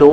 2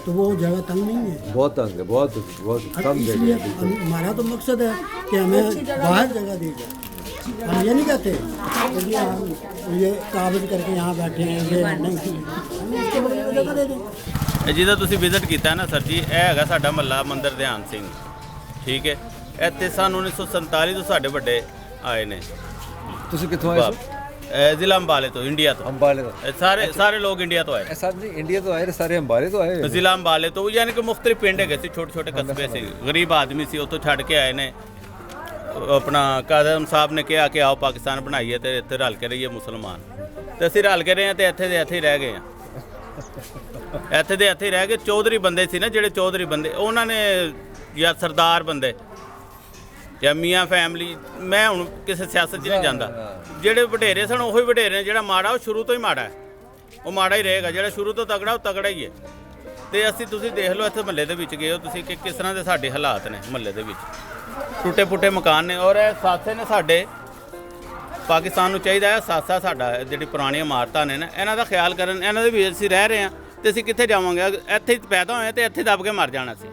तो वो जगह तंग नहीं है? बहुत तंग है, बहुत बहुत कम इसलिए जगह है। हमारा तो मकसद है कि हमें बाहर जगह दी जाए। हम ये नहीं कहते कि हम ये काबिज करके यहाँ बैठे हैं, ये नहीं, हमें इसके बदले में जगह दे दें। ਇਹ ਜਿਹਦਾ ਤੁਸੀਂ ਵਿਜ਼ਿਟ ਕੀਤਾ ਨਾ ਸਰ ਜੀ, ਇਹ ਹੈਗਾ ਸਾਡਾ ਮਹੱਲਾ ਮੰਦਰ ਧਿਆਨ ਸਿੰਘ, ਠੀਕ ਹੈ। ਇੱਥੇ ਸਨ 1947 ਤੋਂ ਸਾਡੇ ਵੱਡੇ ਆਏ ਨੇ। ਤੁਸੀਂ ਕਿੱਥੋਂ ਆਏ ਸੀ? ਜ਼ਿਲ੍ਹਾ ਅੰਬਾਲੇ ਤੋਂ, ਇੰਡੀਆ ਤੋਂ। ਅੰਬਾਲੇ ਤੋਂ? ਇਹ ਸਾਰੇ ਲੋਕ ਇੰਡੀਆ ਤੋਂ ਆਏ। ਇਹ ਸਭ ਨਹੀਂ ਇੰਡੀਆ ਤੋਂ ਆਏ ਨੇ, ਸਾਰੇ ਅੰਬਾਲੇ ਤੋਂ ਆਏ। ਜ਼ਿਲ੍ਹਾ ਅੰਬਾਲੇ ਤੋਂ, ਯਾਨੀ ਕਿ ਮੁਖਤਲਿਫ ਪਿੰਡ ਹੈਗੇ ਸੀ, ਛੋਟੇ ਛੋਟੇ ਕਸਬੇ ਸੀ, ਗਰੀਬ ਆਦਮੀ ਸੀ, ਉੱਥੋਂ ਛੱਡ ਕੇ ਆਏ ਨੇ। ਆਪਣਾ ਕਾਜ਼ਮ ਸਾਹਿਬ ਨੇ ਕਿਹਾ ਕਿ ਆਓ ਪਾਕਿਸਤਾਨ ਬਣਾਈਏ ਤੇ ਇੱਥੇ ਰਲ ਕੇ ਰਹੀਏ ਮੁਸਲਮਾਨ, ਤੇ ਅਸੀਂ ਰਲ ਕੇ ਰਹੇ ਹਾਂ ਤੇ ਇੱਥੇ ਦੇ ਇੱਥੇ ਹੀ ਰਹਿ ਗਏ ਹਾਂ। ਇੱਥੇ ਦੇ ਇੱਥੇ ਹੀ ਰਹਿ ਗਏ। ਚੌਧਰੀ ਬੰਦੇ ਸੀ ਨਾ, ਜਿਹੜੇ ਚੌਧਰੀ ਬੰਦੇ, ਉਹਨਾਂ ਨੇ ਜਾਂ ਸਰਦਾਰ ਬੰਦੇ ਜਾਂ ਮੀਆਂ ਫੈਮਿਲੀ, ਮੈਂ ਹੁਣ ਕਿਸੇ ਸਿਆਸਤ 'ਚ ਨਹੀਂ ਜਾਂਦਾ, ਜਿਹੜੇ ਵਡੇਰੇ ਸਨ ਉਹੀ ਵਡੇਰੇ ਨੇ। ਜਿਹੜਾ ਮਾੜਾ ਉਹ ਸ਼ੁਰੂ ਤੋਂ ਹੀ ਮਾੜਾ ਹੈ, ਉਹ ਮਾੜਾ ਹੀ ਰਹੇਗਾ। ਜਿਹੜਾ ਸ਼ੁਰੂ ਤੋਂ ਤਗੜਾ ਉਹ ਤਗੜਾ ਹੀ ਹੈ। ਤੇ ਅਸੀਂ, ਤੁਸੀਂ ਦੇਖ ਲਓ ਇੱਥੇ ਮਹੱਲੇ ਦੇ ਵਿੱਚ ਗਏ ਹੋ ਤੁਸੀਂ ਕਿ ਕਿਸ ਤਰ੍ਹਾਂ ਦੇ ਸਾਡੇ ਹਾਲਾਤ ਨੇ ਮਹੱਲੇ ਦੇ ਵਿੱਚ। ਟੁੱਟੇ ਫੁੱਟੇ ਮਕਾਨ ਨੇ, ਔਰ ਇਹ ਸਾਥੇ ਨੇ ਸਾਡੇ। ਪਾਕਿਸਤਾਨ ਨੂੰ ਚਾਹੀਦਾ ਹੈ ਸਾਥਾ ਸਾਡਾ, ਜਿਹੜੀ ਪੁਰਾਣੀਆਂ ਇਮਾਰਤਾਂ ਨੇ ਨਾ, ਇਹਨਾਂ ਦਾ ਖਿਆਲ ਕਰਨ। ਇਹਨਾਂ ਦੇ ਵੀ ਅਸੀਂ ਰਹਿ ਰਹੇ ਹਾਂ ਤੇ ਅਸੀਂ ਕਿੱਥੇ ਜਾਵਾਂਗੇ? ਇੱਥੇ ਹੀ ਪੈਦਾ ਹੋਏ ਤੇ ਇੱਥੇ ਦੱਬ ਕੇ ਮਰ ਜਾਣਾ ਸੀ।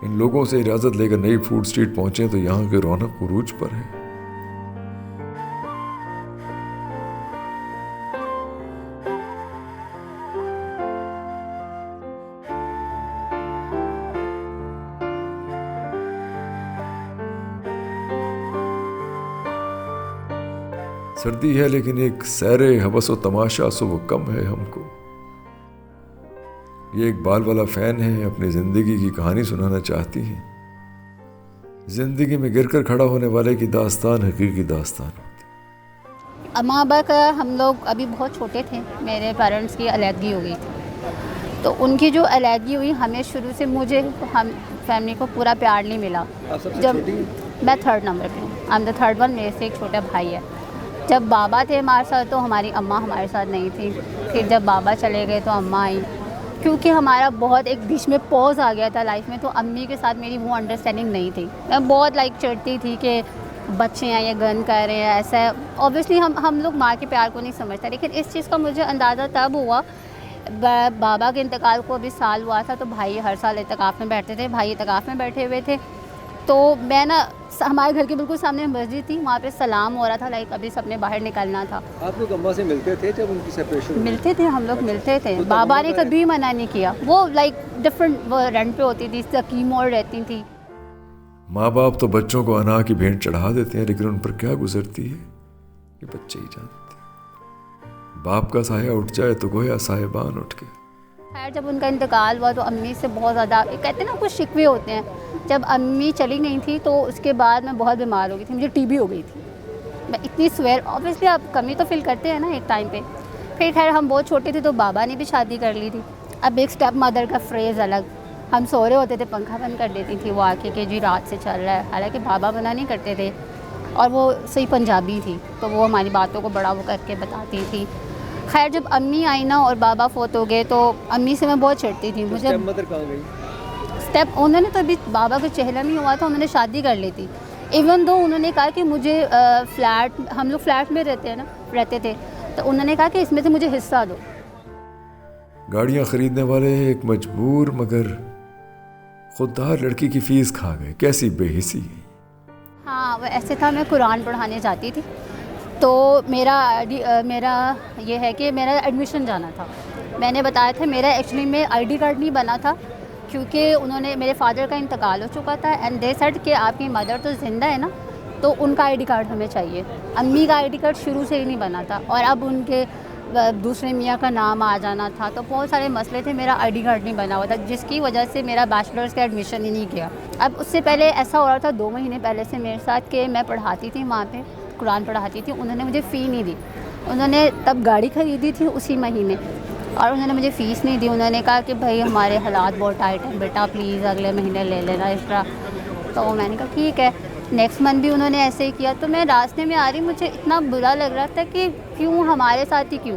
इन लोगों से इजाज़त लेकर नई फूड स्ट्रीट पहुंचे तो यहाँ की रौनक उरूज पर है। सर्दी है लेकिन एक सैरे हवस व तमाशा सो वो कम है हमको। ये एक बाल वाला फैन है, अपनी ज़िंदगी की कहानी सुनाना चाहती है। ज़िंदगी में गिरकर खड़ा होने वाले की दास्तान हकीकी दास्तान होती। माँ बाप का हम लोग अभी बहुत छोटे थे, मेरे पेरेंट्स की अलहदगी हो गई थी, तो उनकी जो अलहदगी हुई, हमें शुरू से, मुझे हम फैमिली को पूरा प्यार नहीं मिला। जब मैं 3rd नंबर पे हूँ, I am the 3rd one, मेरे से एक छोटा भाई है। जब बाबा थे हमारे साथ तो हमारी अम्मा हमारे साथ नहीं थी। फिर जब बाबा चले गए तो अम्मा आई। क्योंकि हमारा बहुत एक बीच में पॉज आ गया था लाइफ में, तो अम्मी के साथ मेरी वो अंडरस्टैंडिंग नहीं थी। मैं बहुत चिढ़ती थी कि बच्चे हैं, ये गन कर रहे हैं, ऐसा है। ऑब्वियसली हम लोग माँ के प्यार को नहीं समझते, लेकिन इस चीज़ का मुझे अंदाज़ा तब हुआ, बाबा के इंतकाल को अभी साल हुआ था, तो भाई हर साल इत्तिकाफ़ में बैठते थे, भाई इत्तिकाफ़ में बैठे हुए थे। तो मैं ना, हमारे घर के बिल्कुल सामने मस्जिद थी, वहाँ पे सलाम हो रहा था, अभी सबने बाहर निकलना था। आप लोग अम्मा से मिलते थे जब उनकी सेपरेशन? मिलते थे, हम लोग मिलते थे। बाबा ने कभी मना नहीं किया। वो डिफरेंट, वो रेंट पे होती थी, स्कीम और रहती थी। माँ बाप तो बच्चों को अनार की भेंट चढ़ा देते हैं, लेकिन उन पर क्या गुजरती है ये बच्चे ही जानते हैं। बाप का साया उठ जाए तो गोया साहिबान उठ के। खैर, जब उनका इंतकाल हुआ तो अम्मी से बहुत ज़्यादा, कहते हैं ना, कुछ शिकवे होते हैं। जब अम्मी चली गई थी तो उसके बाद मैं बहुत बीमार हो गई थी, मुझे टीबी हो गई थी। मैं इतनी स्वेयर, ऑब्वियसली आप कमी तो फील करते हैं ना एक टाइम पे। फिर खैर हम बहुत छोटे थे तो बाबा ने भी शादी कर ली थी। अब एक स्टेप मदर का फ्रेज़ अलग, हम सो रहे होते थे, पंखा बंद कर देती थी वो आके कि जी रात से चल रहा है। हालांकि बाबा मना नहीं करते थे, और वो सही पंजाबी थी, तो वो हमारी बातों को बड़ा वो करके बताती थी। खैर, जब अम्मी आई ना और बाबा फोत हो गए तो अम्मी से मैं बहुत चिढ़ती थी। मुझे स्टेप मदर कहाँ गई? स्टेप, उन्होंने तो अभी बाबा का चेहरा नहीं हुआ था, उन्होंने शादी कर ली थी। इवन दो उन्होंने कहा कि मुझे फ्लैट, हम लोग फ्लैट में रहते थे, तो उन्होंने कहा कि इसमें से मुझे हिस्सा दो। गाड़ियाँ खरीदने वाले एक मजबूर मगर खुददार लड़की की फीस खा गए, कैसी बेहिसी। हाँ, वो ऐसे था, मैं कुरान पढ़ाने जाती थी, तो मेरा ये है कि मेरा एडमिशन जाना था। मैंने बताया था, मेरा एक्चुअली में आईडी कार्ड नहीं बना था, क्योंकि उन्होंने, मेरे फादर का इंतकाल हो चुका था, एंड दे सेड कि आपकी मदर तो ज़िंदा है ना, तो उनका आईडी कार्ड हमें चाहिए। अम्मी का आईडी कार्ड शुरू से ही नहीं बना था, और अब उनके दूसरे मियाँ का नाम आ जाना था, तो बहुत सारे मसले थे। मेरा आईडी कार्ड नहीं बना हुआ था, जिसकी वजह से मेरा बैचलर्स का एडमिशन ही नहीं किया। अब उससे पहले ऐसा हो रहा था 2 महीने पहले से मेरे साथ कि मैं पढ़ाती थी वहाँ पे, कुरान पढ़ाती थी, उन्होंने मुझे फ़ी नहीं दी। उन्होंने तब गाड़ी ख़रीदी थी उसी महीने, और उन्होंने मुझे फ़ीस नहीं दी। उन्होंने कहा कि भाई हमारे हालात बहुत टाइट हैं बेटा, प्लीज़ अगले महीने ले लेना इस तरह। तो मैंने कहा ठीक है। नेक्स्ट मंथ भी उन्होंने ऐसे ही किया। तो मैं रास्ते में आ रही, मुझे इतना बुरा लग रहा था कि क्यों हमारे साथ ही क्यों।